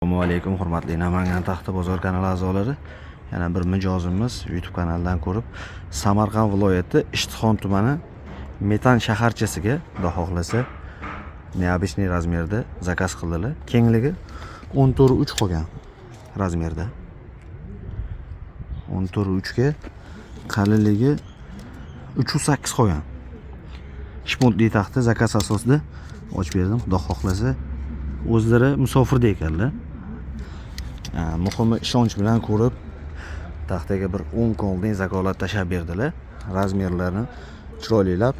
Assalomu alaykum hurmatli Namangan Taxta bozor kanali a'zolari. Yana bir mijozimiz YouTube kanalidan ko'rib Samarqand viloyati Ishtixon tumani Metan shaharchasiga xudo xohlasa neobычный razmerda zakaz qildilar. Kengligi 14.3 qolgan razmerda. 14.3 ga qalinligi 3.8 qolgan. Shpuntli taxta zakaz asosida ochib berdim. Xudo xohlasa o'zlari musofirda ekanlar. Muhimi ishonch bilan ko'rib taxtaga bir 10 kolding zakolat tashab berdilar. Razmerlarini chiroylilab,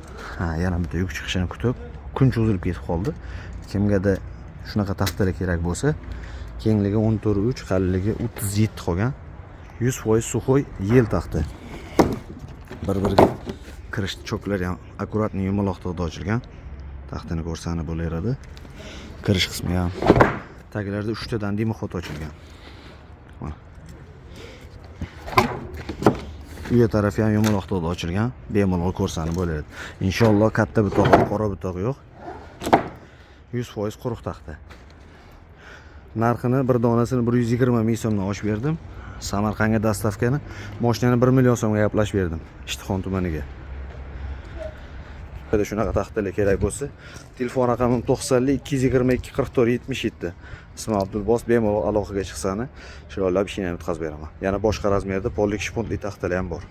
yana bitta yuk chiqishini kutib, kun cho'zilib ketib qoldi. Kimgada shunaqa taxtalar kerak bo'lsa, kengligi 14.3, qalinligi 37 qolgan. 100% suxoy yel taxta. Bir-biriga kirish cho'klari ham akkuratni yumaloqda ochilgan. Taxtani ko'rsani bo'laveradi. Kirish qismi ham taglarida 3 tadan dimoxot ochilgan. Mana. Uya tarafi ham yumaloqda ochilgan. Bemalol ko'rsani bo'laveradi. Inshaalloh katta butoq, qora butoq yo'q. 100% quruq taxta. Narxini bir donasini 120 ming so'mdan ochib berdim. Samarqandga dastavkani mashinani 1 million so'mga gaplashib berdim. Ishtixon tumaniga. Shunaqa taxtalar kerak bo'lsa, telefon raqamim 90 222 44 77. Ismim Abdulbos, bemalol aloqaga chiqsani, chiroylab ishini bitkazib beraman. Yana boshqa razmerda pollik shpuntli taxtalar ham bor.